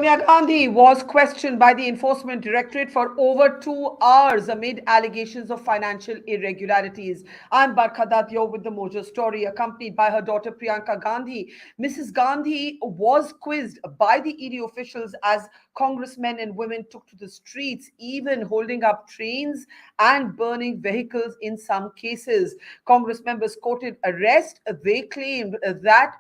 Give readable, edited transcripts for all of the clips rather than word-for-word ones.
Sonia Gandhi was questioned by the Enforcement Directorate for over 2 hours amid allegations of financial irregularities. I'm Barkha Dutt, you're with the Mojo story, accompanied by her daughter Priyanka Gandhi. Mrs. Gandhi was quizzed by the ED officials as congressmen and women took to the streets, even holding up trains and burning vehicles in some cases. Congress members quoted arrest. They claimed that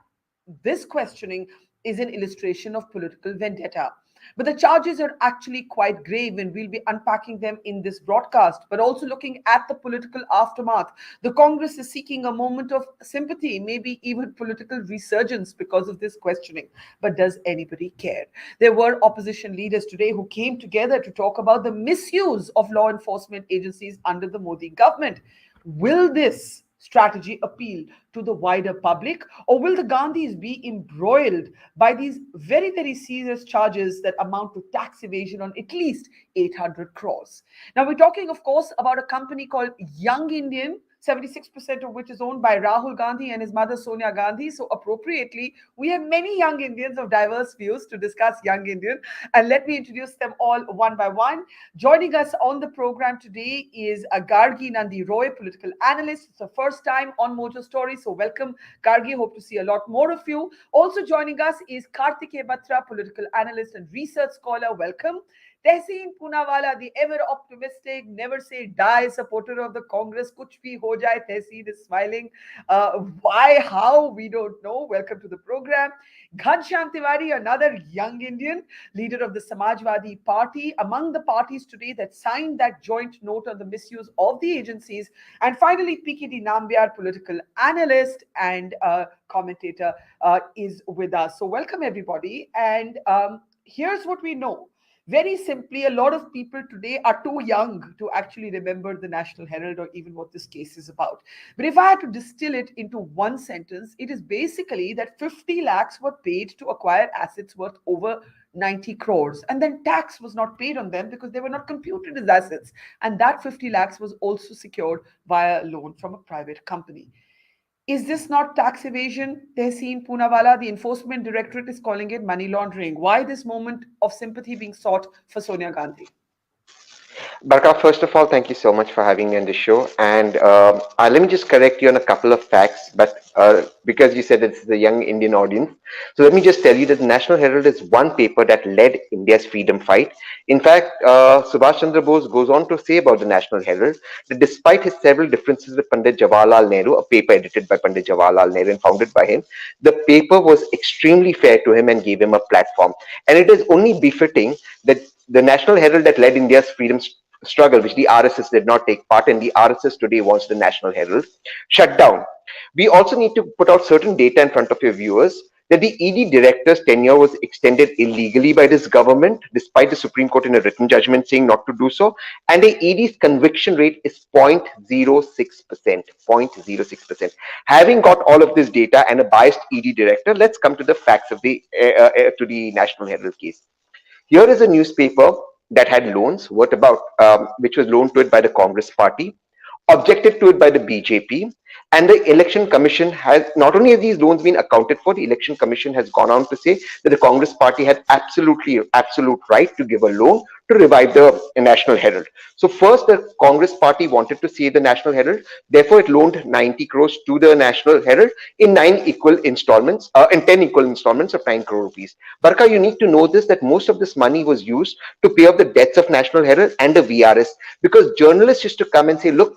this questioning is an illustration of political vendetta. But the charges are actually quite grave, and we'll be unpacking them in this broadcast, but also looking at the political aftermath. The Congress is seeking a moment of sympathy, maybe even political resurgence because of this questioning. But does anybody care? There were opposition leaders today who came together to talk about the misuse of law enforcement agencies under the Modi government. Will this strategy appeal to the wider public, or will the Gandhis be embroiled by these very, very serious charges that amount to tax evasion on at least 800 crores? Now, we're talking, of course, about a company called Young Indian, 76% of which is owned by Rahul Gandhi and his mother Sonia Gandhi. So appropriately, we have many young Indians of diverse views to discuss Young Indian. And let me introduce them all one by one. Joining us on the program today is Gargi Nandi Roy, political analyst. It's the first time on Mojo Story. So welcome, Gargi. Hope to see a lot more of you. Also joining us is Kartikeya, Batra, political analyst and research scholar. Welcome. Tehseen, Poonawalla, the ever optimistic, never say die supporter of the Congress. Kuch bhi ho jaye. Tehseen is smiling. Why, how, we don't know. Welcome to the program. Ghanshyam Tiwari, another young Indian, leader of the Samajwadi Party, among the parties today that signed that joint note on the misuse of the agencies. And finally, PKD Nambiar, political analyst and commentator, is with us. So welcome, everybody. And here's what we know. Very simply, a lot of people today are too young to actually remember the National Herald or even what this case is about. But if I had to distill it into one sentence, it is basically that 50 lakhs were paid to acquire assets worth over 90 crores. And then tax was not paid on them because they were not computed as assets. And that 50 lakhs was also secured via a loan from a private company. Is this not tax evasion? Tehseen, Poonawalla, the Enforcement Directorate is calling it money laundering. Why this moment of sympathy being sought for Sonia Gandhi? Barkha, first of all, thank you so much for having me on the show. And let me just correct you on a couple of facts, but because you said it's the young Indian audience. So let me just tell you that the National Herald is one paper that led India's freedom fight. In fact, Subhash Chandra Bose goes on to say about the National Herald that despite his several differences with Pandit Jawaharlal Nehru, a paper edited by Pandit Jawaharlal Nehru and founded by him, the paper was extremely fair to him and gave him a platform. And it is only befitting that the National Herald that led India's freedom struggle, which the RSS did not take part in, the RSS today wants the National Herald shut down. We also need to put out certain data in front of your viewers that the ED director's tenure was extended illegally by this government, despite the Supreme Court in a written judgment saying not to do so. And the ED's conviction rate is 0.06%. 0.06%. Having got all of this data and a biased ED director, let's come to the facts of the National Herald case. Here is a newspaper that had loans worth about, which was loaned to it by the Congress party, objected to it by the BJP, and the Election Commission has, not only have these loans been accounted for, the Election Commission has gone on to say that the Congress party had absolute right to give a loan to revive the National Herald. So first, the Congress party wanted to save the National Herald, therefore it loaned 90 crores to the National Herald in 10 equal installments of 9 crore rupees. Barkha, you need to know this, that most of this money was used to pay off the debts of National Herald and the VRS, because journalists used to come and say, look,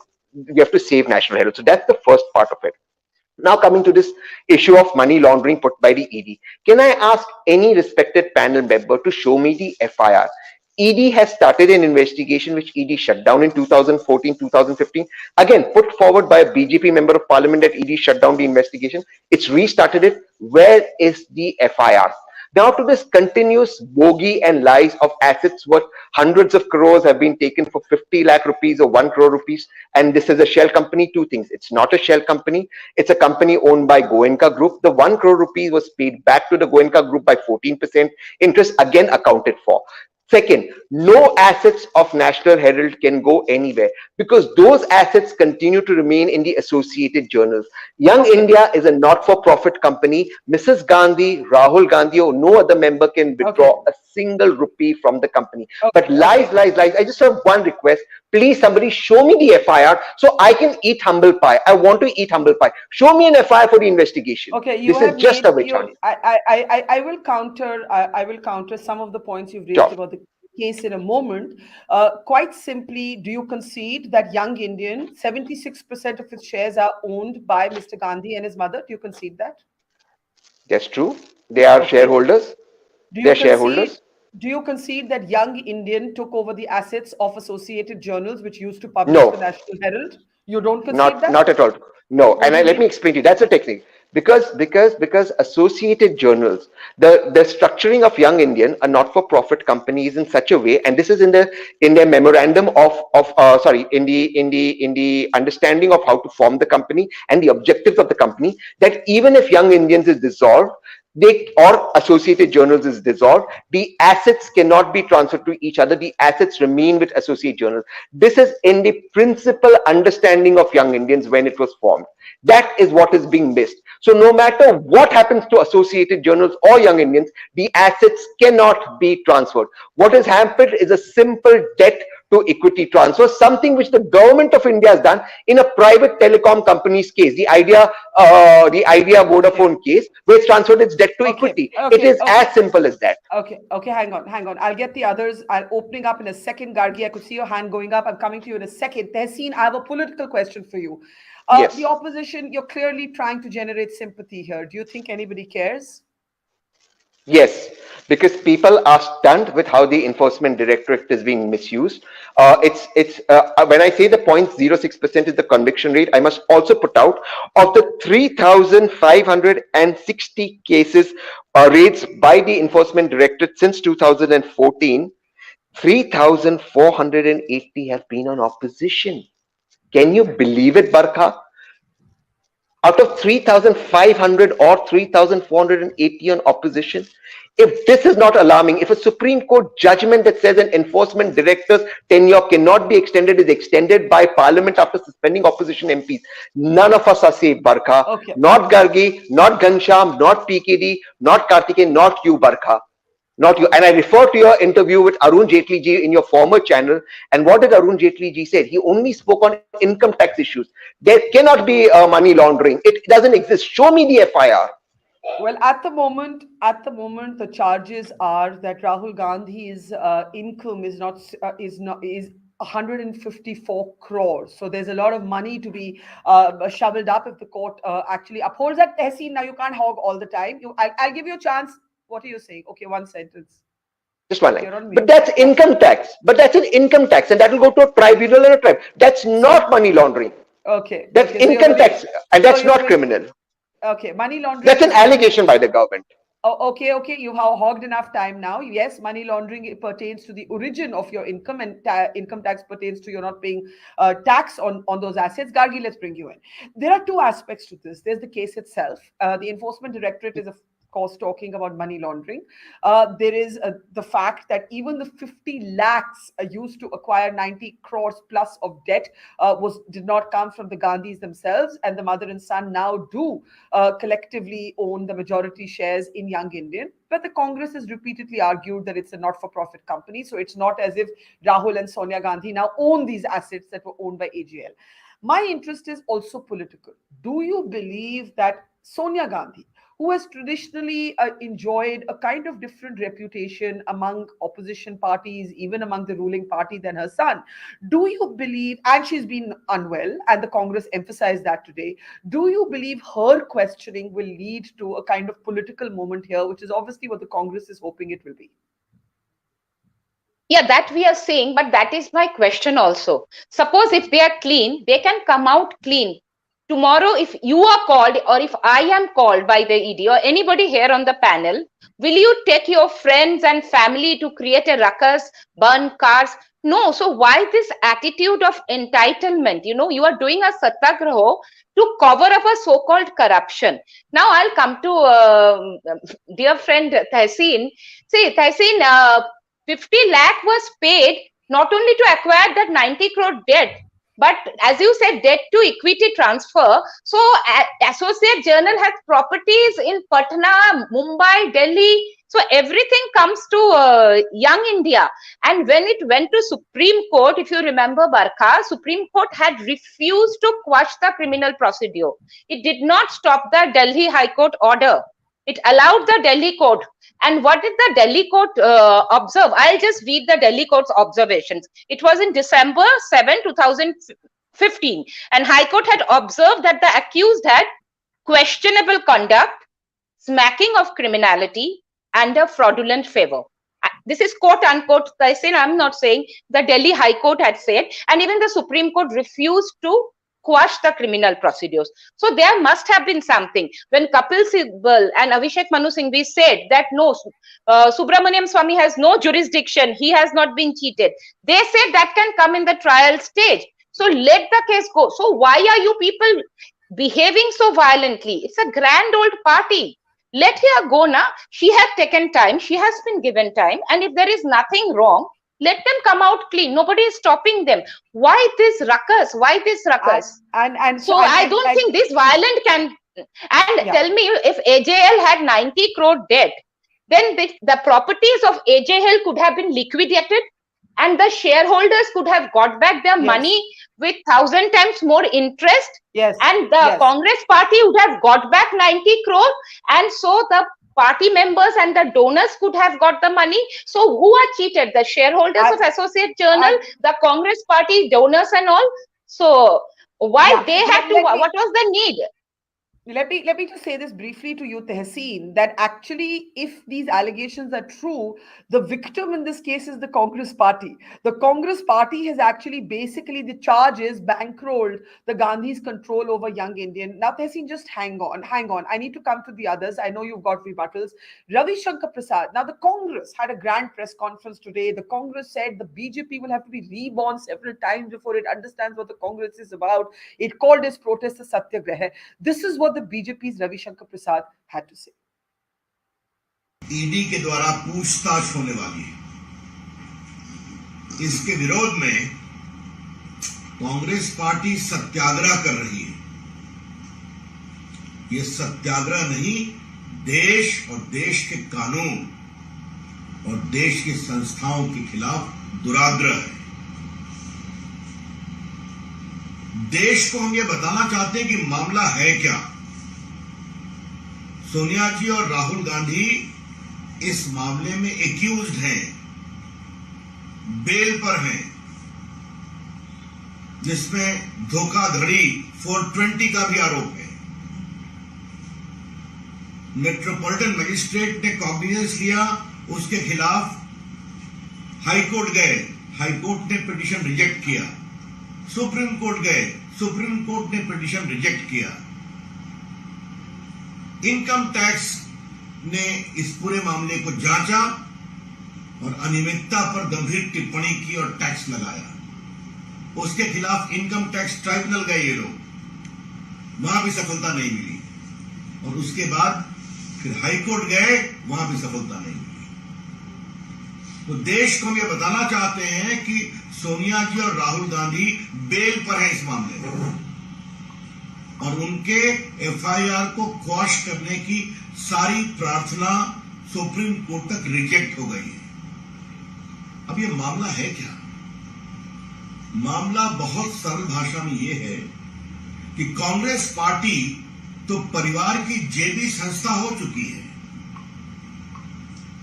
we have to save National Herald. So that's the first part of it. Now coming to this issue of money laundering put by the ED. Can I ask any respected panel member to show me the FIR? ED has started an investigation which ED shut down in 2014, 2015. Again, put forward by a BJP member of parliament that ED shut down the investigation. It's restarted it. Where is the FIR? Now to this continuous bogey and lies of assets worth hundreds of crores have been taken for 50 lakh rupees or 1 crore rupees. And this is a shell company. Two things. It's not a shell company. It's a company owned by Goenka Group. The 1 crore rupees was paid back to the Goenka Group by 14%. Interest again accounted for. Second, no assets of National Herald can go anywhere because those assets continue to remain in the associated journals. Young India is a not-for-profit company. Mrs. Gandhi, Rahul Gandhi, or no other member can withdraw a single rupee from the company. But Okay, lies, okay. lies, lies. I just have one request. Please, somebody show me the FIR so I can eat humble pie. I want to eat humble pie. Show me an FIR for the investigation. Okay, you This is have just a made witch hunt. you. I will counter. I will counter some of the points you've raised Sure. about the case in a moment. Quite simply, do you concede that Young Indian 76% of its shares are owned by Mr. Gandhi and his mother? Do you concede that? That's true. They are Okay. shareholders. Do They you are concede? shareholders. Do you concede that Young Indian took over the assets of Associated Journals, which used to publish the No. National Herald? You don't concede Not that? not at all. No, What and do you let me mean? explain to you. That's a technique. Because Associated Journals, the structuring of Young Indian, a not-for-profit company, is in such a way, and this is in their memorandum of sorry, in the understanding of how to form the company and the objectives of the company, that even if Young Indians is dissolved, they or Associated Journals is dissolved, the assets cannot be transferred to each other. The assets remain with Associate Journals. This is in the principal understanding of Young Indians when it was formed. That is what is being missed. So no matter what happens to Associated Journals or Young Indians, the assets cannot be transferred. What has happened is a simple debt to equity transfer, something which the government of India has done in a private telecom company's case, the Idea Okay. Vodafone case, where it's transferred its debt to Okay. equity. It Okay. is Okay. as simple as that. Okay, okay, hang on, hang on. I'll get the others. I'll opening up in a second. Gargi, I could see your hand going up. I'm coming to you in a second. Tehseen, I have a political question for you. The Yes. opposition, you're clearly trying to generate sympathy here. Do you think anybody cares? Yes, because people are stunned with how the enforcement directorate is being misused. It's when I say the 0.06% is the conviction rate, I must also put out of the 3,560 cases raised by the enforcement directorate since 2014. 3,480 have been on opposition. Can you believe it, Barkha? Out of 3,500 or 3,480 on opposition. If this is not alarming, if a Supreme Court judgment that says an enforcement director's tenure cannot be extended is extended by Parliament after suspending opposition MPs, none of us are safe, Barkha. Okay, Not Gargi, not Ghanshyam, not PKD, not Kartikeya, not you, Barkha. Not you. And I refer to your interview with Arun Jaitley ji in your former channel. And what did Arun Jaitley ji say? He only spoke on income tax issues. There cannot be money laundering. It doesn't exist. Show me the FIR. well, at the moment, the charges are that Rahul Gandhi's income is 154 crores. So there's a lot of money to be shoveled up if the court actually upholds that. Tehseen, now you can't hog all the time. I'll give you a chance. What are you saying? Okay, one sentence. Just one line. You're on But mute. that's Yeah. income tax. But that's an income tax, and that will go to a tribunal and a tribe. That's So not money laundering. okay, That's okay. So you're income going. tax, and So that's you're not going. criminal. Okay, money laundering That's an is different. allegation by the government. Oh, okay, okay. You have hogged enough time now. Yes, money laundering it pertains to the origin of your income, and income tax pertains to you're not paying tax on those assets. Gargi, let's bring you in. There are two aspects to this. There's the case itself. The Enforcement Directorate is, of course, talking about money laundering. There is the fact that even the 50 lakhs used to acquire 90 crores plus of debt was did not come from the Gandhis themselves, and the mother and son now do collectively own the majority shares in Young Indian. But the Congress has repeatedly argued that it's a not for profit company. So it's not as if Rahul and Sonia Gandhi now own these assets that were owned by AGL. My interest is also political. Do you believe that Sonia Gandhi, who has traditionally enjoyed a kind of different reputation among opposition parties, even among the ruling party, than her son, do you believe, and she's been unwell, and the Congress emphasized that today, do you believe her questioning will lead to a kind of political moment here, which is obviously what the Congress is hoping it will be? Yeah, that we are saying, but that is my question also. Suppose if they are clean, they can come out clean. Tomorrow, if you are called or if I am called by the ED or anybody here on the panel, will you take your friends and family to create a ruckus, burn cars? No. So why this attitude of entitlement? You are doing a satyagraha to cover up a so-called corruption. Now I'll come to dear friend Tehseen. See, Tehseen, 50 lakh was paid not only to acquire that 90 crore debt, but as you said, debt to equity transfer. So Associate Journal has properties in Patna, Mumbai, Delhi. So everything comes to young India. And when it went to Supreme Court, if you remember, Barkha, Supreme Court had refused to quash the criminal procedure. It did not stop the Delhi High Court order. It allowed the Delhi court. And what did the Delhi court observe? I'll just read the Delhi court's observations. It was in December 7, 2015. And High Court had observed that the accused had questionable conduct, smacking of criminality, and a fraudulent favor. This is quote unquote, I'm not saying, the Delhi High Court had said, and even the Supreme Court refused to quash the criminal procedures. So there must have been something. When Kapil Sibal and Abhishek Manu Singhvi said that no, Subramaniam Swamy has no jurisdiction, he has not been cheated, they said that can come in the trial stage. So let the case go. So why are you people behaving so violently? It's a grand old party. Let her go now. She has taken time. She has been given time. And if there is nothing wrong, let them come out clean. Nobody is stopping them. Why this ruckus? Why this ruckus? So I don't think this violent can. And tell me, if AJL had 90 crore debt, then the properties of AJL could have been liquidated, and the shareholders could have got back their money with 1,000 times more interest. And the Congress party would have got back 90 crore. And so the party members and the donors could have got the money. So who are cheated? The shareholders of Associate Journal, the Congress party donors and all. So why they had to, what was the need? Let me just say this briefly to you, Tehseen, that actually, if these allegations are true, the victim in this case is the Congress party. The Congress party has actually, basically, the charge is bankrolled the Gandhi's control over young Indian. Now, Tehseen, just hang on. I need to come to the others. I know you've got rebuttals. Ravi Shankar Prasad. Now, the Congress had a grand press conference today. The Congress said the BJP will have to be reborn several times before it understands what the Congress is about. It called its protest a Satyagrah. This is what the BJP's Ravi Shankar Prasad had to say. ED के द्वारा पूछताछ होने वाली है, इसके विरोध में Congress party सत्याग्रह कर रही है। ये सत्याग्रह नहीं, देश और देश के कानून और देश की संस्थाओं के खिलाफ दुराग्रह है। देश को हम ये बताना चाहते हैं कि मामला है क्या। सोनिया जी और राहुल गांधी इस मामले में एक्यूज्ड हैं, बेल पर हैं, जिसमें धोखाधड़ी 420 का भी आरोप है। मेट्रोपॉलिटन मजिस्ट्रेट ने कॉग्निजेंस लिया, उसके खिलाफ हाईकोर्ट गए, हाईकोर्ट ने पिटीशन रिजेक्ट किया, सुप्रीम कोर्ट गए, सुप्रीम कोर्ट ने पिटीशन रिजेक्ट किया। इनकम टैक्स ने इस पूरे मामले को जांचा और अनियमितता पर गंभीर टिप्पणी की और टैक्स लगाया। उसके खिलाफ इनकम टैक्स ट्राइब्यूनल गए ये लोग, वहां भी सफलता नहीं मिली, और उसके बाद फिर हाईकोर्ट गए, वहां भी सफलता नहीं मिली। तो देश को हम ये बताना चाहते हैं कि सोनिया जी और राहुल गांधी बेल पर हैं इस मामले में, और उनके एफआईआर को क्वाश करने की सारी प्रार्थना सुप्रीम कोर्ट तक रिजेक्ट हो गई है। अब ये मामला है क्या? मामला बहुत सरल भाषा में ये है कि कांग्रेस पार्टी तो परिवार की जेबी संस्था हो चुकी है,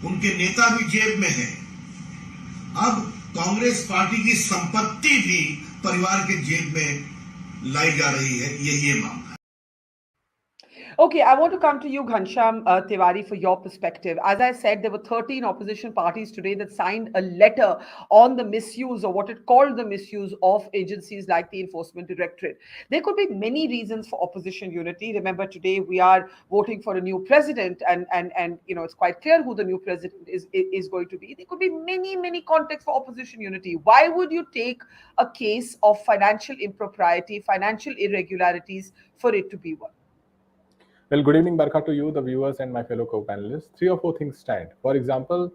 उनके नेता भी जेब में है। अब कांग्रेस पार्टी की संपत्ति भी परिवार के जेब में लाई जा रही है, यही मामला है। Okay, I want to come to you, Ghanshyam Tiwari, for your perspective. As I said, there were 13 opposition parties today that signed a letter on the misuse, or what it called the misuse, of agencies like the Enforcement Directorate. There could be many reasons for opposition unity. Remember, today we are voting for a new president, and you know, it's quite clear who the new president is going to be. There could be many contexts for opposition unity. Why would you take a case of financial impropriety, financial irregularities, for it to be one? Well, good evening, Barkha, to you, the viewers, and my fellow co-panelists. 3 or 4 things stand. For example,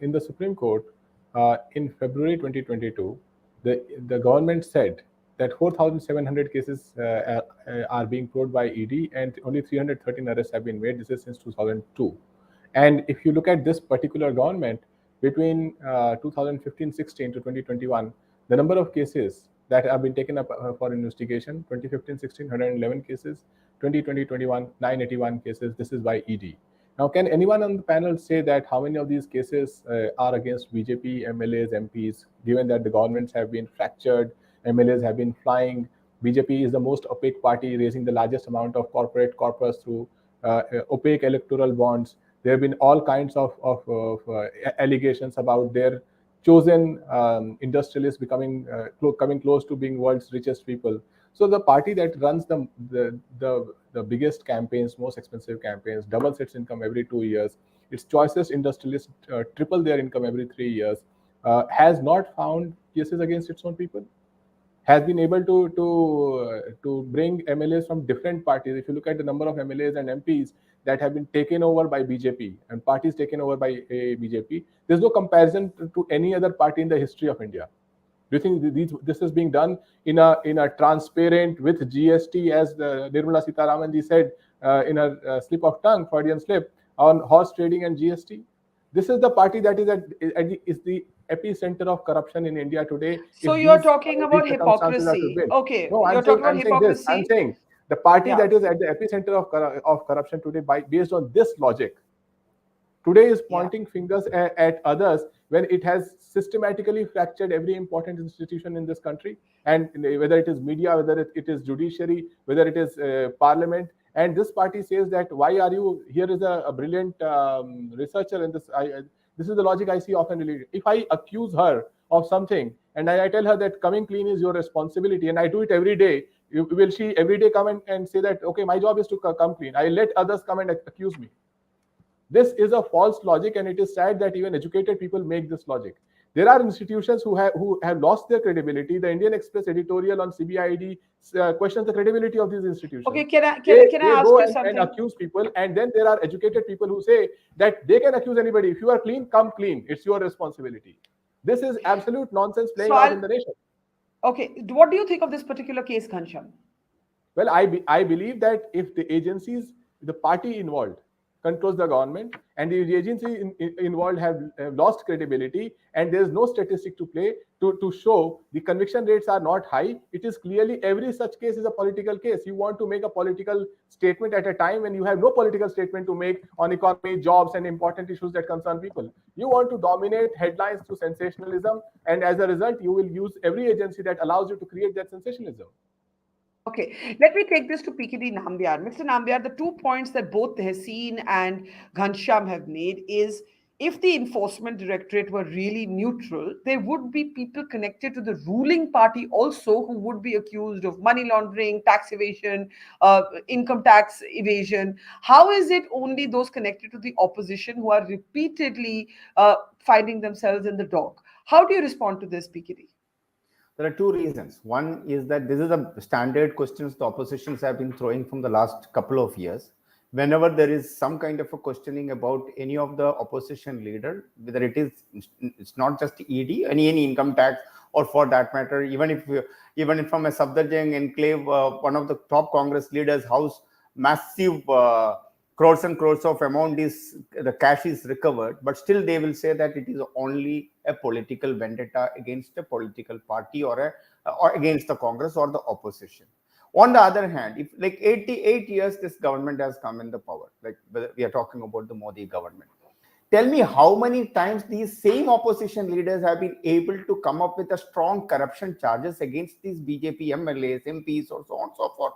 in the Supreme Court, in February 2022, the government said that 4,700 cases are being probed by ED, and only 313 arrests have been made. This is since 2002. And if you look at this particular government, between 2015-16 to 2021, the number of cases that have been taken up for investigation, 2015-16, 111 cases, 2020-21, 981 cases. This is by ED. Now, can anyone on the panel say that how many of these cases are against BJP, MLAs, MPs, given that the governments have been fractured, MLAs have been flying, BJP is the most opaque party, raising the largest amount of corporate corpus through opaque electoral bonds. There have been all kinds of allegations about their chosen industrialists coming close to being world's richest people. So the party that runs the biggest campaigns, most expensive campaigns, doubles its income every 2 years, its choicest industrialists triple their income every 3 years, has not found cases against its own people, has been able to bring MLAs from different parties. If you look at the number of MLAs and MPs that have been taken over by BJP and parties taken over by BJP, there's no comparison to any other party in the history of India. Do you think this is being done in a transparent with GST, as Nirmala Sitharaman said in her slip of tongue, Freudian slip, on horse trading and GST? This is the party that is the epicenter of corruption in India today. So you're talking about hypocrisy. Okay, no, you're talking about hypocrisy. I'm saying the party that is at the epicenter of corruption today, based on this logic, today is pointing fingers at others when it has systematically fractured every important institution in this country, and whether it is media, whether it is judiciary, whether it is parliament. And this party says that, why are you here? Is a brilliant researcher in this. This is the logic I see often related. If I accuse her of something and I tell her that coming clean is your responsibility, and I do it every day, will she every day come and say that, okay, my job is to come clean? I let others come and accuse me. This is a false logic, and it is sad that even educated people make this logic. There are institutions who have lost their credibility. The Indian Express editorial on CBID questions the credibility of these institutions. Okay, can I ask you something? And accuse people, and then there are educated people who say that they can accuse anybody. If you are clean, come clean. It's your responsibility. This is absolute nonsense playing out in the nation. Okay, what do you think of this particular case, Ghanshyam? Well, I believe that if the agencies, the party involved controls the government, and the agencies involved have lost credibility, and there is no statistic to play to show the conviction rates are not high. It is clearly every such case is a political case. You want to make a political statement at a time when you have no political statement to make on economy, jobs, and important issues that concern people. You want to dominate headlines through sensationalism, and as a result, you will use every agency that allows you to create that sensationalism. Okay, let me take this to PKD Nambiar. Mr. Nambiar, the 2 points that both Tehseen and Ghanshyam have made is, if the enforcement directorate were really neutral, there would be people connected to the ruling party also who would be accused of money laundering, tax evasion, income tax evasion. How is it only those connected to the opposition who are repeatedly finding themselves in the dock? How do you respond to this, PKD? There are two reasons. One is that this is a standard questions the oppositions have been throwing from the last couple of years. Whenever there is some kind of a questioning about any of the opposition leader, whether it's not just ED, any income tax, or for that matter, even if from a Safdarjung enclave, one of the top Congress leaders' house, massive crores and crores of amount the cash is recovered, but still they will say that it is only a political vendetta against a political party or against the Congress or the opposition. On the other hand, if like 88 years this government has come in the power, like we are talking about the Modi government, tell me how many times these same opposition leaders have been able to come up with a strong corruption charges against these BJP MLAs, MPs, or so on and so forth.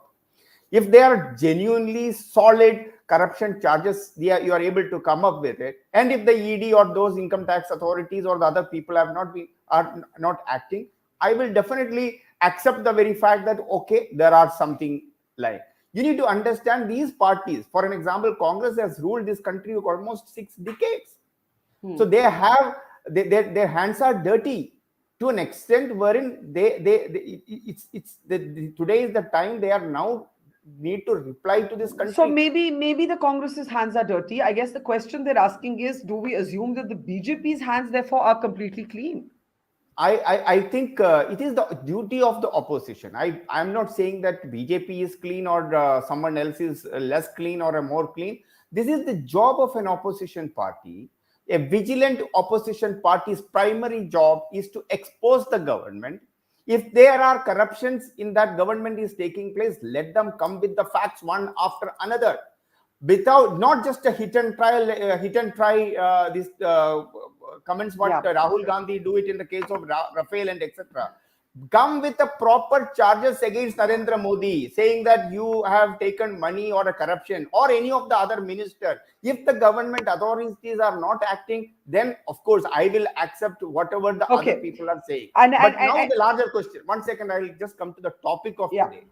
If they are genuinely solid corruption charges, you are able to come up with it. And if the ED or those income tax authorities or the other people are not acting, I will definitely accept the very fact that, okay, there are something like. You need to understand these parties. For an example, Congress has ruled this country for almost 6 decades. So they have, their hands are dirty to an extent wherein today is the time they are now need to reply to this country. So maybe the Congress's hands are dirty. I guess the question they're asking is, do we assume that the BJP's hands therefore are completely clean? I think it is the duty of the opposition. I'm not saying that BJP is clean or someone else is less clean or more clean. This is the job of an opposition party. A vigilant opposition party's primary job is to expose the government. If there are corruptions in that government is taking place, let them come with the facts one after another, without not just a hit and try these comments what Rahul Gandhi do it in the case of Rafael and etc. Come with the proper charges against Narendra Modi, saying that you have taken money or a corruption, or any of the other minister. If the government authorities are not acting, then of course I will accept whatever the other people are saying. But now the larger question. 1 second, I will just come to the topic of today.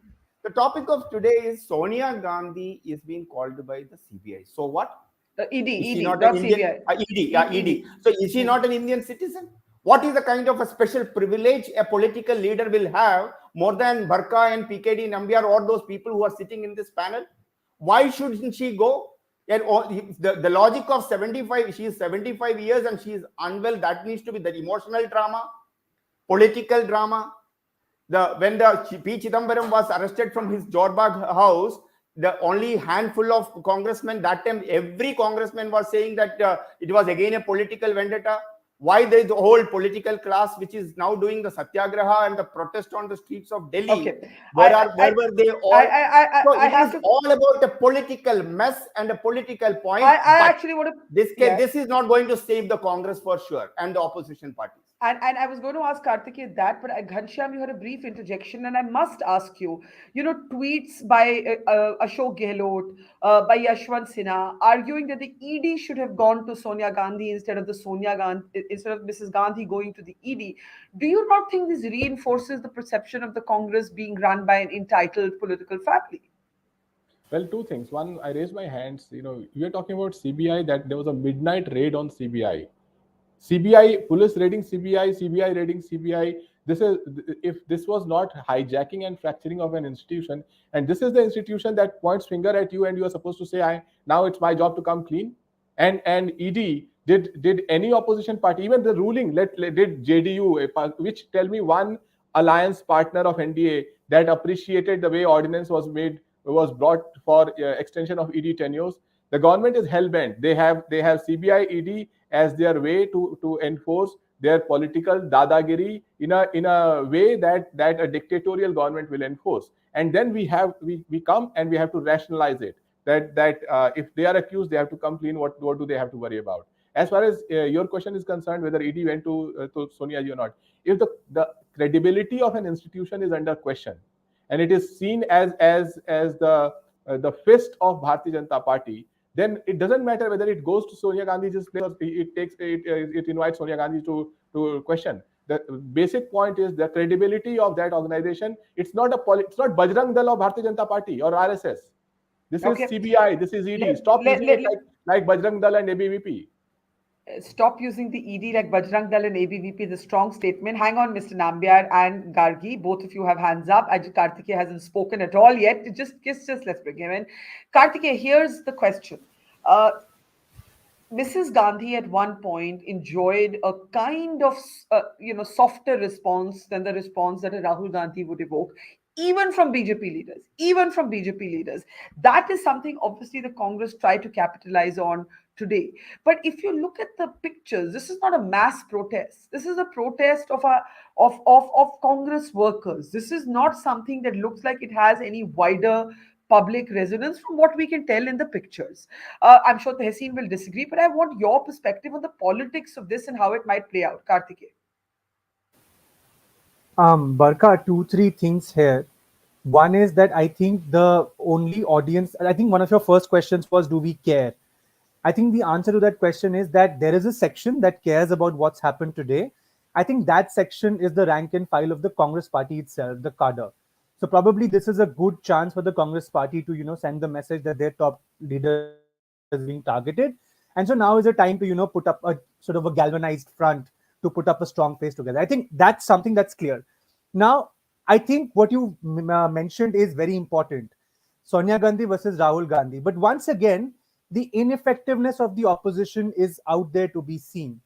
The topic of today is Sonia Gandhi is being called by the CBI. So what? ED, not not Indian, CBI. ED. So is she not an Indian citizen? What is the kind of a special privilege a political leader will have more than Barkha and PKD Nambiar or those people who are sitting in this panel? Why shouldn't she go? And the logic of 75, she is 75 years and she is unwell. That needs to be the emotional drama, political drama. When the P. Chidambaram was arrested from his Jorbag house, the only handful of congressmen that time, every congressman was saying that it was again a political vendetta. Why there is a whole political class which is now doing the Satyagraha and the protest on the streets of Delhi? Where were they all? It is all about a political mess and a political point. I actually want to. This is not going to save the Congress for sure and the opposition parties. And I was going to ask Kartikeya that, but Ghanshyam, you had a brief interjection, and I must ask you. Tweets by Ashok Gehlot, by Yashwant Sinha, arguing that the ED should have gone to Sonia Gandhi instead of Mrs. Gandhi going to the ED. Do you not think this reinforces the perception of the Congress being run by an entitled political family? Well, two things. One, I raised my hands. We are talking about CBI, that there was a midnight raid on CBI. CBI, police raiding CBI, CBI raiding CBI. If this was not hijacking and fracturing of an institution, and this is the institution that points finger at you, and you are supposed to say, now it's my job to come clean. And ED, did any opposition party, even the ruling, did JDU, which tell me one alliance partner of NDA that appreciated the way ordinance was brought for extension of ED tenures? The government is hell-bent. They have CBI, ED as their way to enforce their political dadagiri in a way that a dictatorial government will enforce. And then we come and we have to rationalize it. That if they are accused, they have to come clean. What do they have to worry about? As far as your question is concerned, whether ED went to Sonia Ji or not, if the credibility of an institution is under question, and it is seen as the fist of Bharatiya Janata Party, then it doesn't matter whether it goes to Sonia Gandhi's place or it invites Sonia Gandhi to question. The basic point is the credibility of that organization. It's not Bajrang Dal of Bharatiya Janata Party or RSS. This is CBI. This is ED. Stop using it like Bajrang Dal and ABVP. Stop using the ED like Bajrang Dal and ABVP is a strong statement. Hang on, Mr. Nambiar and Gargi. Both of you have hands up. Kartikeya hasn't spoken at all yet. Just let's bring him in. Kartikeya, here's the question. Mrs. Gandhi at one point enjoyed a kind of softer response than the response that a Rahul Gandhi would evoke, even from BJP leaders. That is something obviously the Congress tried to capitalize on today. But if you look at the pictures, this is not a mass protest. This is a protest of Congress workers. This is not something that looks like it has any wider public resonance from what we can tell in the pictures. I'm sure Tehseen will disagree, but I want your perspective on the politics of this and how it might play out. Kartikeya. Barkha, 2-3 things here. One is that I think the only audience, I think one of your first questions was, do we care? I think the answer to that question is that there is a section that cares about what's happened today. I think that section is the rank and file of the Congress party itself, the cadre. So probably this is a good chance for the Congress party to, send the message that their top leader is being targeted. And so now is the time to, put up a sort of a galvanized front to put up a strong face together. I think that's something that's clear. Now, I think what you mentioned is very important. Sonia Gandhi versus Rahul Gandhi. But once again, the ineffectiveness of the opposition is out there to be seen.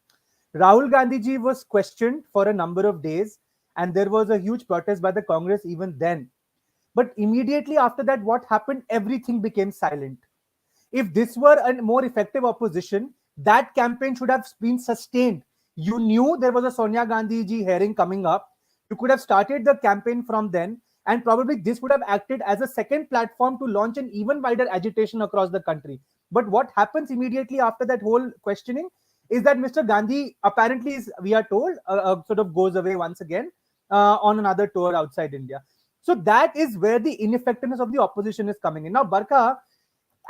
Rahul Gandhi ji was questioned for a number of days, and there was a huge protest by the Congress even then. But immediately after that, what happened? Everything became silent. If this were a more effective opposition, that campaign should have been sustained. You knew there was a Sonia Gandhi ji hearing coming up. You could have started the campaign from then, and probably this would have acted as a second platform to launch an even wider agitation across the country. But what happens immediately after that whole questioning is that Mr. Gandhi apparently is, we are told, sort of goes away once again on another tour outside India. So that is where the ineffectiveness of the opposition is coming in. Now, Barkha,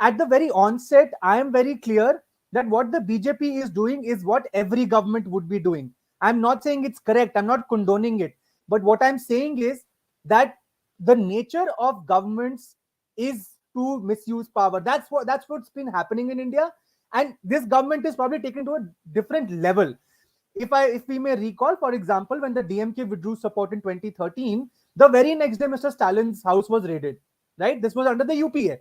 at the very onset, I am very clear that what the BJP is doing is what every government would be doing. I'm not saying it's correct. I'm not condoning it. But what I'm saying is that the nature of governments is to misuse power. That's what's been happening in India. And this government is probably taken to a different level. If we may recall, for example, when the DMK withdrew support in 2013, the very next day, Mr. Stalin's house was raided, right? This was under the UPA.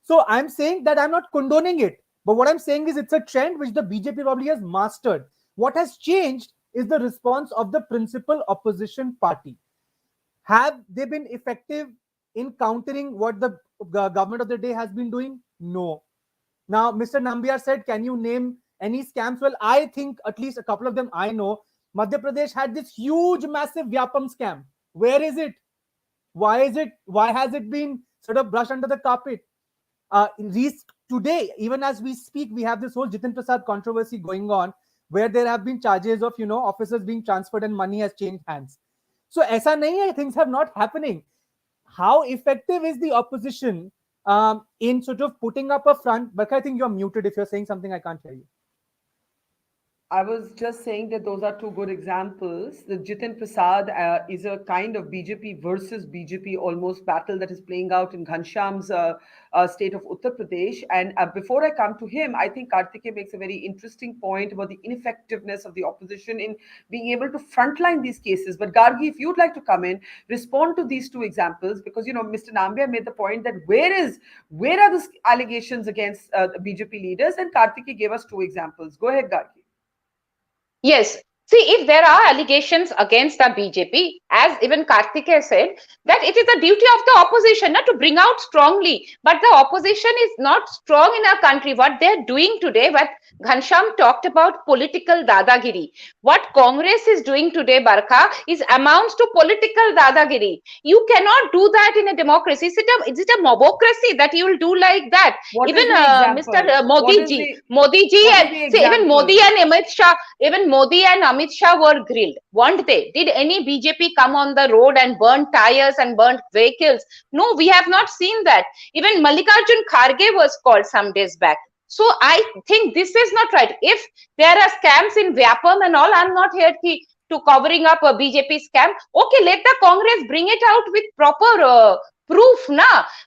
So I'm saying that I'm not condoning it. But what I'm saying is it's a trend which the BJP probably has mastered. What has changed is the response of the principal opposition party. Have they been effective in countering what the government of the day has been doing? No. Now, Mr. Nambiar said, can you name any scams? Well, I think at least a couple of them I know. Madhya Pradesh had this huge, massive Vyapam scam. Where is it? Why has it been sort of brushed under the carpet? Today, even as we speak, we have this whole Jitin Prasad controversy going on, where there have been charges of, officers being transferred and money has changed hands. So, aisa nahi hai, things have not happening. How effective is the opposition in sort of putting up a front? But I think you're muted. If you're saying something, I can't hear you. I was just saying that those are two good examples. The Jitin Prasad is a kind of BJP versus BJP almost battle that is playing out in Ghanshyam's state of Uttar Pradesh. And before I come to him, I think Kartikeya makes a very interesting point about the ineffectiveness of the opposition in being able to frontline these cases. But Gargi, if you'd like to come in, respond to these two examples, because Mr. Nambiar made the point that where are the allegations against the BJP leaders, and Kartikeya gave us two examples. Go ahead, Gargi. Yes. See, if there are allegations against the BJP, as even Kartikeya said, that it is the duty of the opposition to bring out strongly. But the opposition is not strong in our country. What they're doing today, what Ghanshyam talked about, political dadagiri. What Congress is doing today, Barkha, is amounts to political dadagiri. You cannot do that in a democracy. Is it a mobocracy that you will do like that? What even Mr. Modi ji, and see, even Modi and Amit Shah, even Modi and Amit Shah were grilled, weren't they? Did any BJP come on the road and burn tires and burn vehicles? No, we have not seen that. Even Mallikarjun Kharge was called some days back. So I think this is not right. If there are scams in Vyapam and all, I'm not here to covering up a BJP scam. Okay, let the Congress bring it out with proper proof.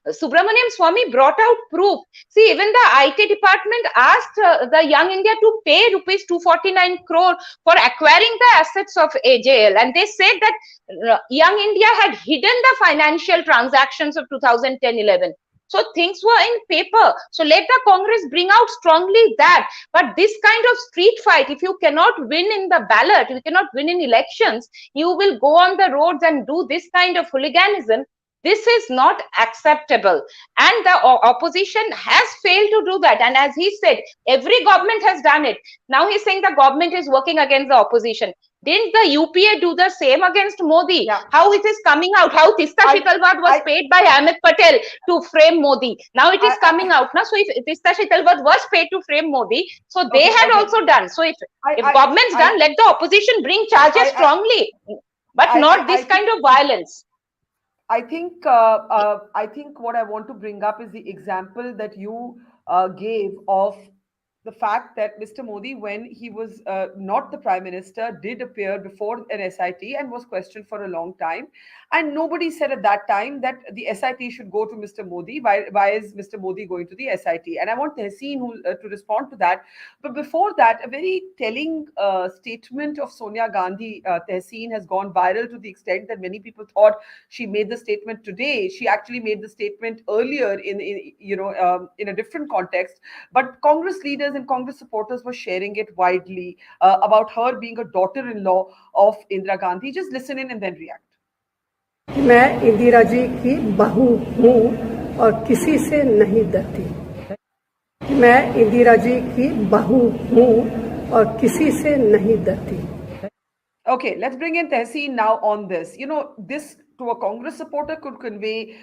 Subramaniam Swamy brought out proof. See, even the IT department asked the Young India to pay rupees 249 crore for acquiring the assets of AJL, and they said that Young India had hidden the financial transactions of 2010-11. So things were in paper. So let the Congress bring out strongly that. But this kind of street fight, if you cannot win in the ballot, you cannot win in elections, you will go on the roads and do this kind of hooliganism. This is not acceptable. And the opposition has failed to do that. And as he said, every government has done it. Now he's saying the government is working against the opposition. Didn't the UPA do the same against Modi? Yeah. How it is coming out? How Tista Shitalwad was paid by Amit Patel to frame Modi. Now it is coming out. So if Tista Shitalwad was paid to frame Modi, so they had also done. So if government's done, let the opposition bring charges strongly, but not this kind of violence. I think what I want to bring up is the example that you gave of the fact that Mr. Modi, when he was not the Prime Minister, did appear before an SIT and was questioned for a long time. And nobody said at that time that the SIT should go to Mr. Modi. Why is Mr. Modi going to the SIT? And I want Tehseen to respond to that. But before that, a very telling statement of Sonia Gandhi, Tehseen, has gone viral to the extent that many people thought she made the statement today. She actually made the statement earlier in a different context. But Congress leaders and Congress supporters were sharing it widely about her being a daughter-in-law of Indira Gandhi. Just listen in and then react. मैं इंदिरा जी की बहू हूँ और किसी से नहीं डरती। मैं इंदिरा जी की बहू हूँ और किसी से नहीं डरती. Okay, let's bring in Tehseen now on this. This to a Congress supporter could convey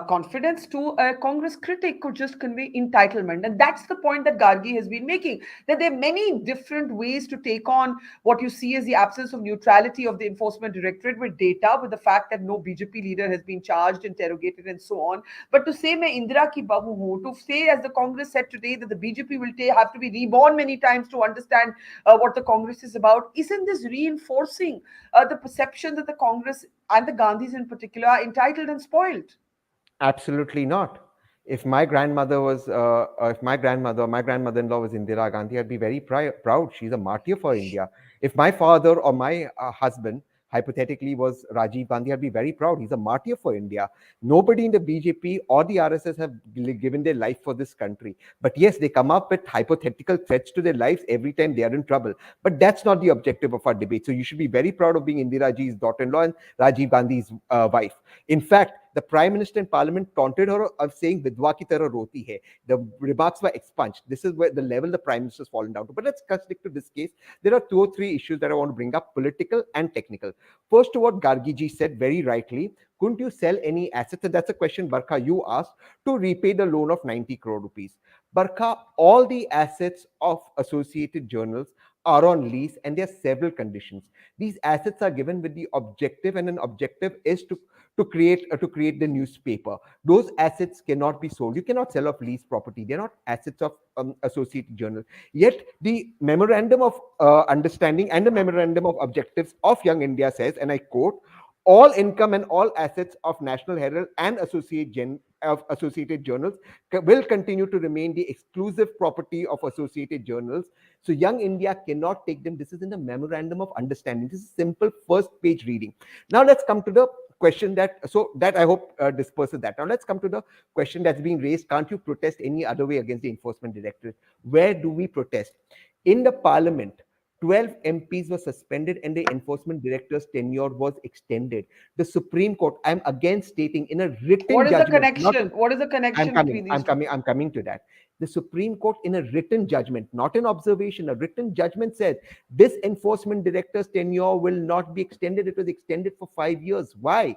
confidence, to a Congress critic could just convey entitlement. And that's the point that Gargi has been making, that there are many different ways to take on what you see as the absence of neutrality of the Enforcement Directorate with data, with the fact that no BJP leader has been charged, interrogated, and so on. But to say, "Main Indira ki bahu hu," to say, as the Congress said today, that the BJP will have to be reborn many times to understand what the Congress is about, isn't this reinforcing the perception that the Congress and the Gandhis in particular are entitled and spoiled? Absolutely not. If my grandmother was, if my grandmother or my grandmother-in-law was Indira Gandhi, I'd be very proud. She's a martyr for India. If my father or my husband, hypothetically, was Rajiv Gandhi, I'd be very proud. He's a martyr for India. Nobody in the BJP or the RSS have given their life for this country. But yes, they come up with hypothetical threats to their lives every time they are in trouble. But that's not the objective of our debate. So you should be very proud of being Indira Ji's daughter-in-law and Rajiv Gandhi's wife. In fact, the Prime Minister in Parliament taunted her of saying "Vidwa ki tarah roti hai." The remarks were expunged. This is where the level the Prime Minister has fallen down to. But let's stick to this case. There are 2 or 3 issues that I want to bring up, political and technical. First, to what Gargi ji said very rightly, couldn't you sell any assets? And that's a question, Barkha, you asked, to repay the loan of 90 crore rupees. Barkha, all the assets of Associated Journals are on lease, and there are several conditions. These assets are given with the objective, and an objective is to create the newspaper. Those assets cannot be sold. You cannot sell off lease property. They're not assets of Associated Journal. Yet the memorandum of understanding and the memorandum of objectives of Young India says, and I quote, "All income and all assets of National Herald and Associated Journals will continue to remain the exclusive property of Associated Journals." So Young India cannot take them. This is in the memorandum of understanding. This is simple first page reading. Now let's come to the question that I hope disperses that. Now let's come to the question that's being raised. Can't you protest any other way against the Enforcement Directorate? Where do we protest? In the Parliament, 12 MPs were suspended and the Enforcement Director's tenure was extended. The Supreme Court, I'm again stating in a written What is the judgment. connection? What is the connection between these two? I'm coming to that. The Supreme Court, in a written judgment, not an observation, a written judgment, said this Enforcement Director's tenure will not be extended. It was extended for 5 years. Why?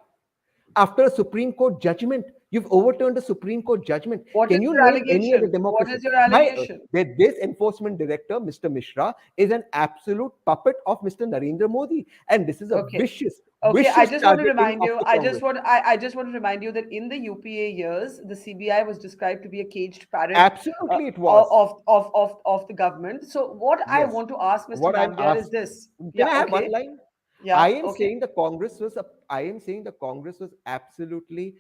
After a Supreme Court judgment, you've overturned a Supreme Court judgment. What Can is you your name any other allegation? democracy? What is your allegation? This Enforcement Director, Mr. Mishra, is an absolute puppet of Mr. Narendra Modi, and this is a vicious. Okay, I just want to targeting remind of you. the I Congress. just want to remind you that in the UPA years, the CBI was described to be a caged parrot. Absolutely, it was of the government. So what I yes. want to ask Mr. What I'm Nambiar is asked. this. Can I have okay. one line? Yeah, I am okay. saying the Congress was absolutely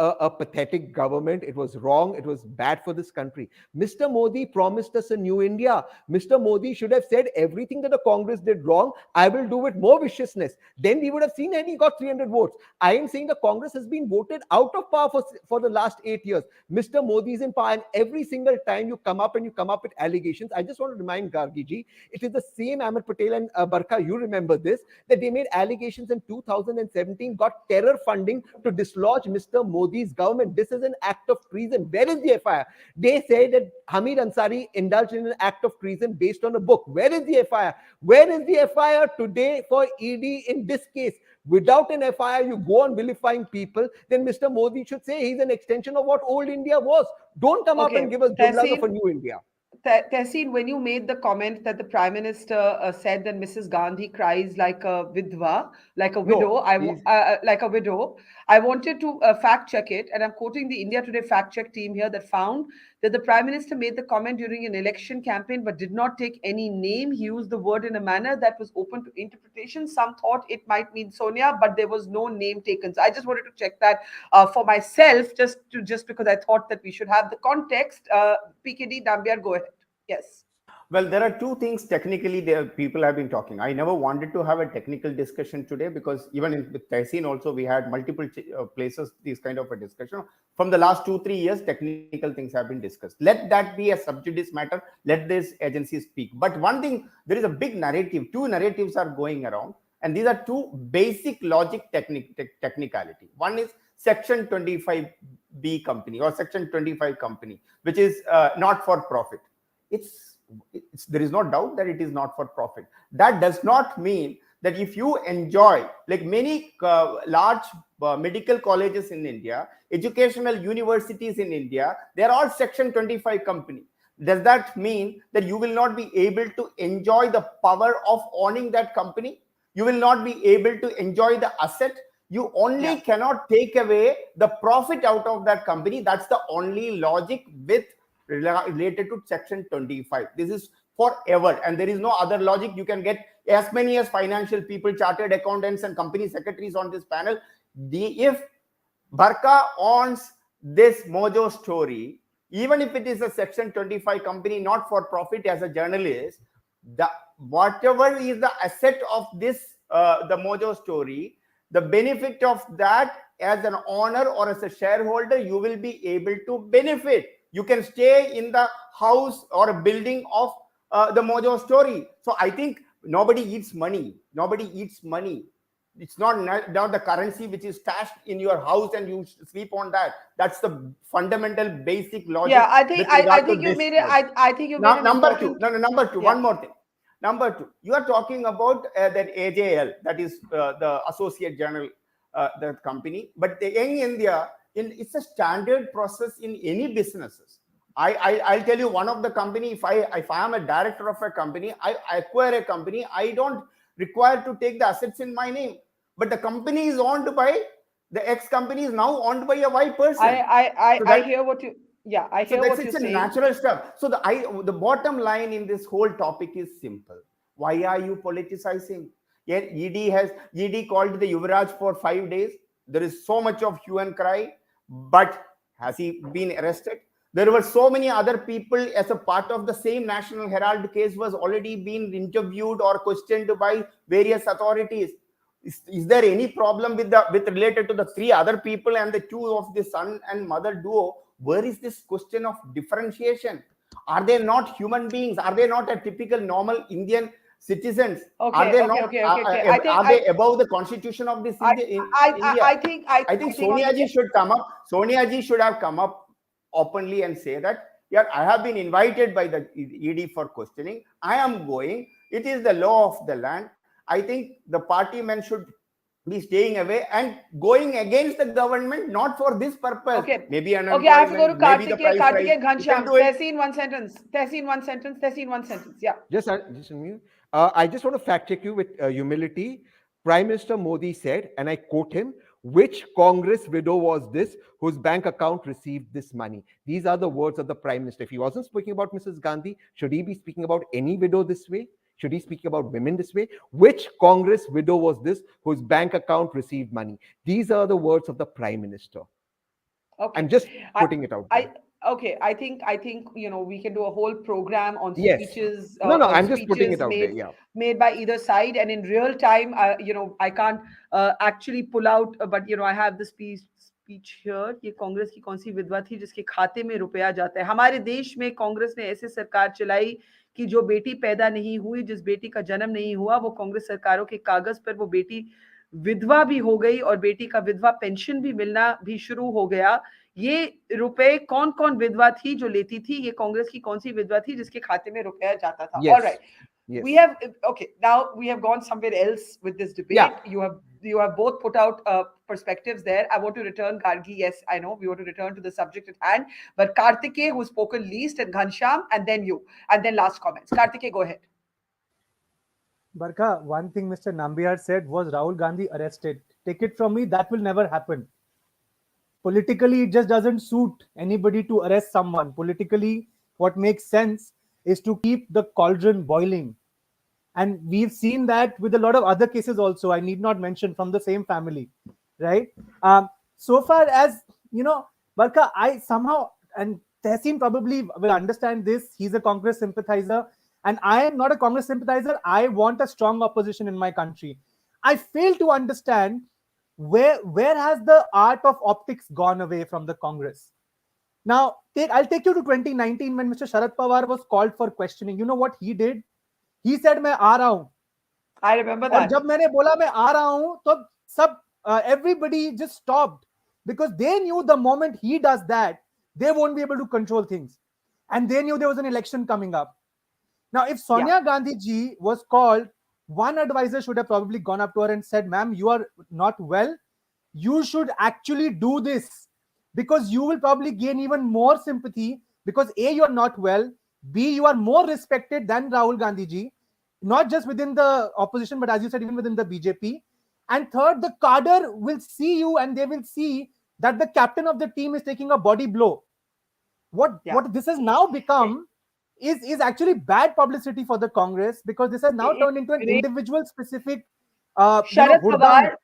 a pathetic government. It was wrong. It was bad for this country. Mr. Modi promised us a new India. Mr. Modi should have said everything that the Congress did wrong, I will do with more viciousness. Then we would have seen, and he got 300 votes. I am saying the Congress has been voted out of power for the last 8 years. Mr. Modi is in power, and every single time you come up with allegations, I just want to remind Gargi ji, it is the same Ahmed Patel and Barkha, you remember this, that they made allegations in 2017, got terror funding to dislodge Mr. Modi's government. This is an act of treason. Where is the FIR? They say that Hamid Ansari indulged in an act of treason based on a book. Where is the FIR? Where is the FIR today for ED in this case? Without an FIR, you go on vilifying people, then Mr. Modi should say he's an extension of what old India was. Don't come up and give us jumlas of a new India. Tehseen, when you made the comment that the Prime Minister said that Mrs. Gandhi cries like a vidwa, like a widow, like a widow, I wanted to fact check it, and I'm quoting the India Today fact check team here that found that the Prime Minister made the comment during an election campaign but did not take any name. He used the word in a manner that was open to interpretation. Some thought it might mean Sonia, but there was no name taken. So I just wanted to check that for myself, just because I thought that we should have the context. PKD, Nambiar, go ahead. Yes. Well, there are two things technically there people have been talking. I never wanted to have a technical discussion today because even with Tehseen also we had multiple places this kind of a discussion. From the last 2-3 years, technical things have been discussed. Let that be a sub judice matter. Let this agency speak. But one thing, there is a big narrative. Two narratives are going around, and these are two basic logic technicality. One is Section 25 B company or Section 25 company, which is not for profit. There is no doubt that it is not for profit. That does not mean that if you enjoy, like many large medical colleges in India, educational universities in India, they are all Section 25 company. Does that mean that you will not be able to enjoy the power of owning that company? You will not be able to enjoy the asset. You only cannot take away the profit out of that company. That's the only logic with related to Section 25. This is forever, and there is no other logic. You can get as many as financial people, chartered accountants, and company secretaries on this panel. If Barkha owns this Mojo story, even if it is a Section 25 company, not for profit, as a journalist, whatever is the asset of this, the Mojo story, the benefit of that as an owner or as a shareholder, you will be able to benefit. You can stay in the house or a building of the Mojo story. So I think nobody eats money. Nobody eats money. It's not the currency which is stashed in your house and you sleep on that. That's the fundamental basic logic. Yeah, I think you made it. I think you made it. Number two. Number two. One more thing. Number two. You are talking about that AJL, that is the Associate Journal, the company. But in India, it's a standard process in any businesses. I'll tell you one of the company. If I am a director of a company, I acquire a company. I don't require to take the assets in my name, but the company is owned by the X company is now owned by a Y person. I hear what you. Yeah, I hear what you're saying. It's a natural stuff. So the bottom line in this whole topic is simple. Why are you politicizing? Yet ED called the Yuvraj for 5 days. There is so much of hue and cry, but has he been arrested? There were so many other people as a part of the same National Herald case was already being interviewed or questioned by various authorities. Is there any problem with related to the 3 other people and the 2 of the son and mother duo? Where is this question of differentiation? Are they not human beings? Are they not a typical normal Indian citizens? Are they Are they above the constitution of this India? I think Sonia ji should come up. Sonia ji should have come up openly and say that, yeah, I have been invited by the ED for questioning. I am going. It is the law of the land. I think the party men should be staying away and going against the government, not for this purpose. Okay. Maybe an I have to go to Kartikeya, Ghanshyam. Tehseen, one sentence. Tehseen, one sentence. Yeah. Just I just want to fact check you with humility. Prime Minister Modi said, and I quote him, "Which Congress widow was this whose bank account received this money?" These are the words of the Prime Minister. If he wasn't speaking about Mrs. Gandhi, should he be speaking about any widow this way? Should he speak about women this way? Which Congress widow was this whose bank account received money? These are the words of the Prime Minister. Okay. I'm just putting it out there. I think we can do a whole program on Yes. speeches. I'm just putting it out there. Yeah. Made by either side, and in real time, I can't actually pull out, but I have the speech here. ये कांग्रेस की कौन सी विधवा थी जिसके खाते में रुपया जाता है? हमारे देश में कांग्रेस ने ऐसे सरकार चलाई कि जो बेटी पैदा नहीं हुई, जिस बेटी का जन्म नहीं हुआ, वो कांग्रेस सरकारों के कागज पर वो बेटी विधवा भी हो गई और बेटी का विधवा पेंशन भी मिलना भी शुरू हो गया। ये रुपए कौन कौन विधवा थी जो लेती थी? ये कांग्रेस की कौन सी विधवा थी जिसके खाते में रुपया जाता था? Yes. All right. Yes. Now we have gone somewhere else with this debate. Yeah. You have both put out perspectives there. I want to return, Gargi. Yes, I know we want to return to the subject at hand. But Kartikeya, who's spoken least, and Ghanshyam, and then you, and then last comments. Kartikeya, go ahead. Barkha, one thing Mr. Nambiar said was Rahul Gandhi arrested. Take it from me, that will never happen. Politically, it just doesn't suit anybody to arrest someone. Politically, what makes sense is to keep the cauldron boiling. And we've seen that with a lot of other cases also. I need not mention from the same family, right? So far as, Barkha, I somehow, and Tehseen probably will understand this, he's a Congress sympathizer, and I am not a Congress sympathizer. I want a strong opposition in my country. I fail to understand where has the art of optics gone away from the Congress. Now, I'll take you to 2019 when Mr. Sharad Pawar was called for questioning. You know what he did? He said, "मैं आ रहा हूं." I remember that. और जब मैंने बोला मैं आ रहा हूं, तो सब everybody just stopped. because they knew the moment he does that, they won't be able to control things. And they knew there was an election coming up. Now, if Sonia Gandhi ji was called, one advisor should have probably gone up to her and said, ma'am, you are not well. You should actually do this, because you will probably gain even more sympathy, because A, you are not well. B, you are more respected than Rahul Gandhi ji, not just within the opposition, but as you said, even within the BJP. And third, the cadre will see you and they will see that the captain of the team is taking a body blow. What this has now become is actually bad publicity for the Congress, because this has now turned into an individual specific Sharad Pawar,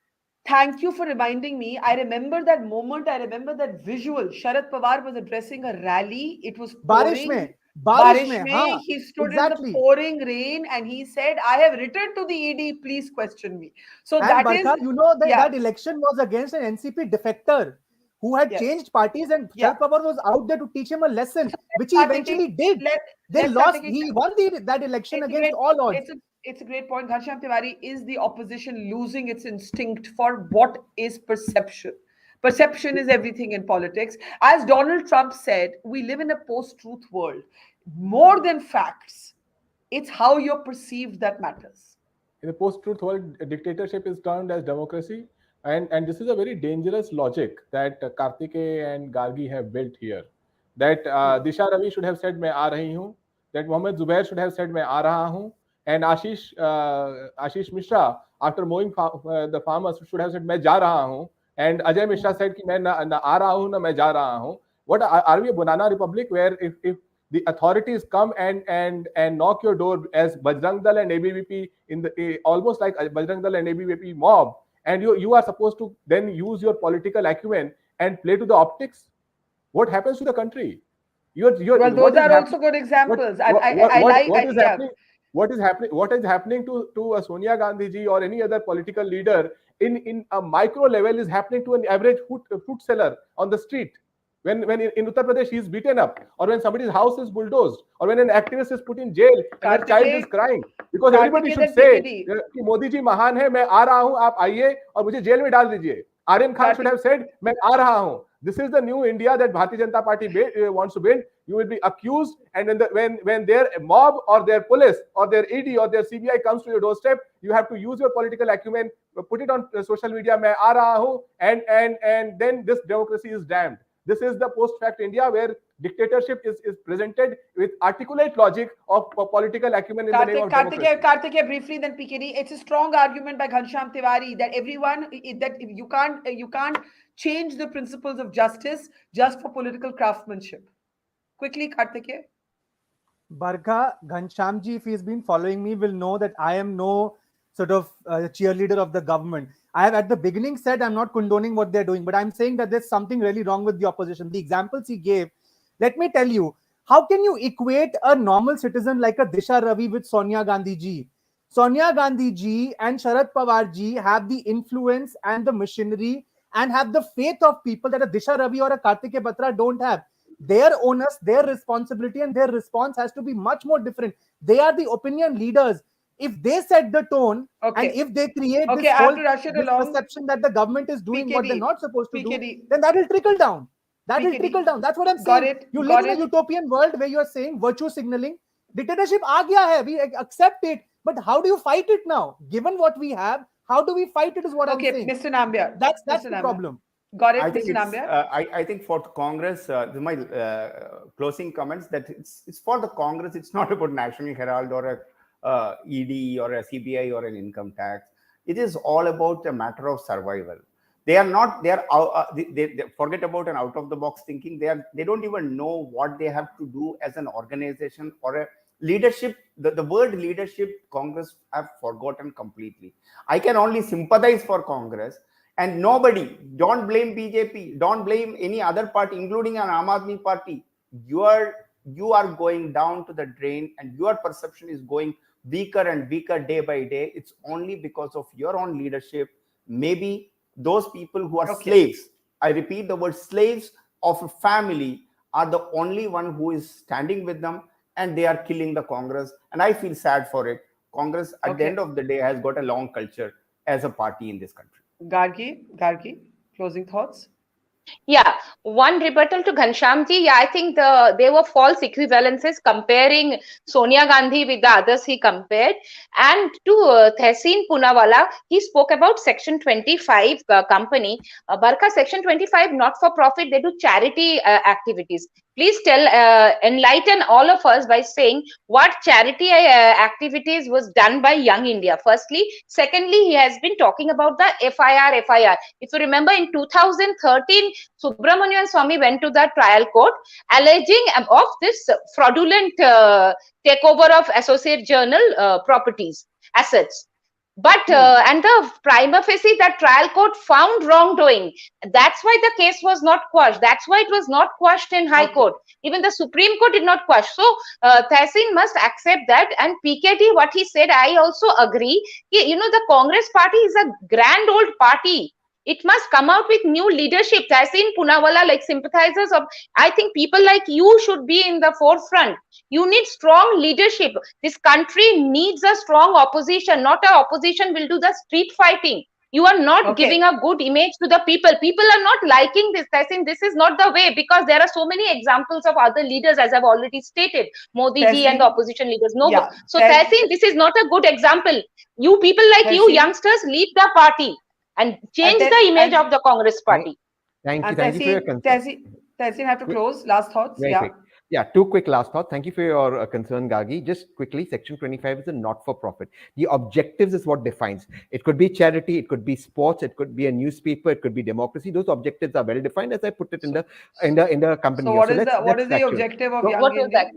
thank you for reminding me. I remember that moment. I remember that visual. Sharad Pawar was addressing a rally. It was pouring. Barish mein, He stood in the pouring rain and he said, I have written to the ED, please question me. So and that Barkha, is, you know that that election was against an NCP defector who had changed parties, and Sharad Pawar was out there to teach him a lesson, which he eventually did. They lost. He won that election against all odds. It's a great point. Ghanshyam Tiwari, is the opposition losing its instinct for what is perception? Perception is everything in politics. As Donald Trump said, we live in a post-truth world. More than facts, it's how you're perceived that matters. In the post-truth world, dictatorship is termed as democracy. And this is a very dangerous logic that Kartikeya and Gargi have built here. That Disha Ravi should have said, "Main aa rahi hu." That Mohammed Zubair should have said, "Main aa raha hu." And Ashish Mishra, after mowing the farmers, should have said, "Main ja raha hu." And Ajay Mishra said, "Ki main na aa raha hu, na main ja raha hu." What are we, a banana republic where if the authorities come and knock your door as Bajrang Dal and ABVP in the almost like Bajrang Dal and ABVP mob, and you are supposed to then use your political acumen and play to the optics? What happens to the country? Well, those are also good examples. What is happening to a Sonia Gandhi ji or any other political leader in a micro level is happening to an average fruit seller on the street. When in Uttar Pradesh he is beaten up, or when somebody's house is bulldozed, or when an activist is put in jail and their child is crying, because everybody should say कि मोदी जी महान है, मैं आ रहा हूं, आप आइए और मुझे जेल में डाल दीजिए. Aryan Khan should have said, मैं आ रहा हूं. This is the new India that Bharatiya Janata Party wants to build. You will be accused, and when their mob or their police or their ED or their CBI comes to your doorstep, you have to use your political acumen, put it on social media, मैं आ रहा हूं, and then this democracy is damned. This is the post-fact India where dictatorship is presented with articulate logic of political acumen in the name of democracy. Kartikeya, briefly, then PKD. It's a strong argument by Ghanshyam Tiwari that you can't change the principles of justice just for political craftsmanship. Quickly, Kartikeya. Barkha, Ghanshyam ji, if he's been following me, will know that I am no sort of cheerleader of the government. I have at the beginning said I'm not condoning what they're doing, but I'm saying that there's something really wrong with the opposition. The examples he gave, let me tell you, how can you equate a normal citizen like a Disha Ravi with Sonia Gandhi ji? Sonia Gandhi ji and Sharad Pawar ji have the influence and the machinery and have the faith of people that a Disha Ravi or a Kartikeya Batra don't have. Their onus, their responsibility, and their response has to be much more different. They are the opinion leaders. If they set the tone, and if they create this whole perception that the government is doing what they're not supposed to do, then that will trickle down. That will trickle down. That's what I'm saying. You live in a utopian world where you're saying virtue signaling. Dictatorship aa gaya hai. We accept it. But how do you fight it now? Given what we have, how do we fight it is what I'm saying. Mr. Nambiar. That's the problem. Got it, Mr. Nambiar? I think for Congress, my closing comments, that it's for the Congress. It's not about National Herald or a ED or a CBI or an income tax. It is all about a matter of survival. They forget about an out of the box thinking. They don't even know what they have to do as an organization or a leadership. The word leadership, Congress have forgotten completely. I can only sympathize for Congress, and nobody, don't blame BJP, don't blame any other party, including an Aam Aadmi party. You are going down to the drain, and your perception is going weaker and weaker day by day. It's only because of your own leadership. Maybe those people who are slaves, I repeat the word slaves of a family, are the only one who is standing with them, and they are killing the Congress. And I feel sad for it. Congress, at the end of the day, has got a long culture as a party in this country. Gargi, closing thoughts? Yeah, one rebuttal to Ghanshyamji. Yeah, I think there were false equivalences comparing Sonia Gandhi with the others he compared. And to Tehseen Poonawalla, he spoke about Section 25 company. Barkha, Section 25, not for profit, they do charity activities. Please enlighten all of us by saying what charity activities was done by Young India. Firstly. Secondly, he has been talking about the FIR. If you remember, in 2013, Subramanian Swamy went to the trial court alleging of this fraudulent takeover of Associate Journal properties, assets. But and the prima facie that trial court found wrongdoing. That's why the case was not quashed. That's why it was not quashed in High Court. Even the Supreme Court did not quash. So Tehseen must accept that. And PKT, what he said, I also agree. The Congress party is a grand old party. It must come out with new leadership. Tehseen Poonawalla, like sympathizers of, I think people like you should be in the forefront. You need strong leadership. This country needs a strong opposition. Not an opposition will do the street fighting. You are not giving a good image to the people. People are not liking this. Tehseen, this is not the way, because there are so many examples of other leaders, as I've already stated. Modi ji and the opposition leaders. No. Yeah. So Tehseen, this is not a good example. You people like you, youngsters, leave the party and change the image of the Congress party. Thank you for your concern. Tehseen, have to close. Last thoughts. Very quick. Yeah, two quick last thoughts. Thank you for your concern, Gargi. Just quickly, Section 25 is a not-for-profit. The objectives is what defines. It could be charity, it could be sports, it could be a newspaper, it could be democracy. Those objectives are well defined, as I put it in the company. So what is the objective of Young India?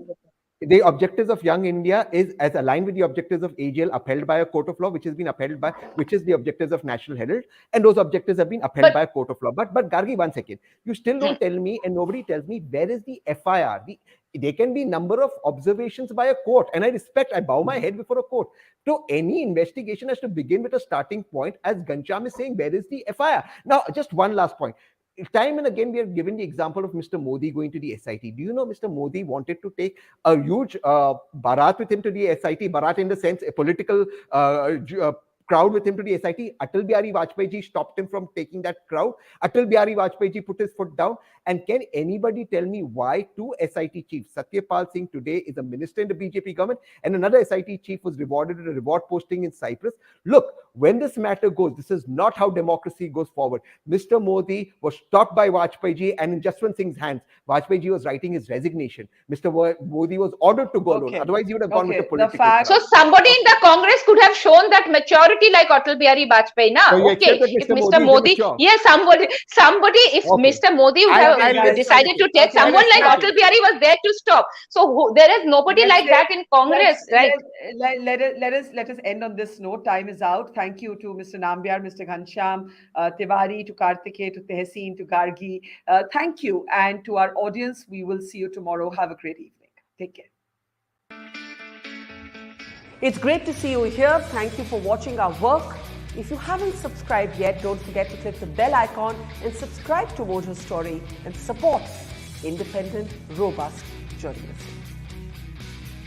The objectives of Young India is as aligned with the objectives of AGL upheld by a court of law, which has been upheld by, which is the objectives of National Herald, and those objectives have been upheld by a court of law. But Gargi, 1 second, you still don't tell me, and nobody tells me, where is the FIR? There can be number of observations by a court, and I bow my head before a court. So any investigation has to begin with a starting point, as Ghanshyam is saying, where is the FIR? Now, just one last point. Time and again, we have given the example of Mr. Modi going to the SIT. Do you know Mr. Modi wanted to take a huge barat with him to the SIT? Barat in the sense, a political crowd with him to the SIT. Atal Bihari Vajpayee ji stopped him from taking that crowd. Atal Bihari Vajpayee ji put his foot down. And can anybody tell me why two SIT chiefs, Satyapal Singh today is a minister in the BJP government, and another SIT chief was rewarded with a reward posting in Cyprus? Look, when this matter goes, this is not how democracy goes forward. Mr. Modi was stopped by Vajpayee ji, and in Jaswant Singh's hands, Vajpayee ji was writing his resignation. Mr. Modi was ordered to go alone. Otherwise, he would have gone with the political crowd. So somebody in the Congress could have shown that maturity like Atal Bihari Vajpayee. Na? So okay, if Mr. Modi, yes, somebody, if Mr. Modi would have decided to take someone like Atal Bihari was there to stop. So there is nobody like that in Congress, right? Let us end on this note. Time is out. Thank you to Mr. Nambiar, Mr. Ghanshyam Tiwari, to Kartikeya, to Tehseen, to Gargi. Thank you. And to our audience, we will see you tomorrow. Have a great evening. Take care. It's great to see you here. Thank you for watching our work. If you haven't subscribed yet, don't forget to click the bell icon and subscribe to Mojo Story and support independent, robust journalism.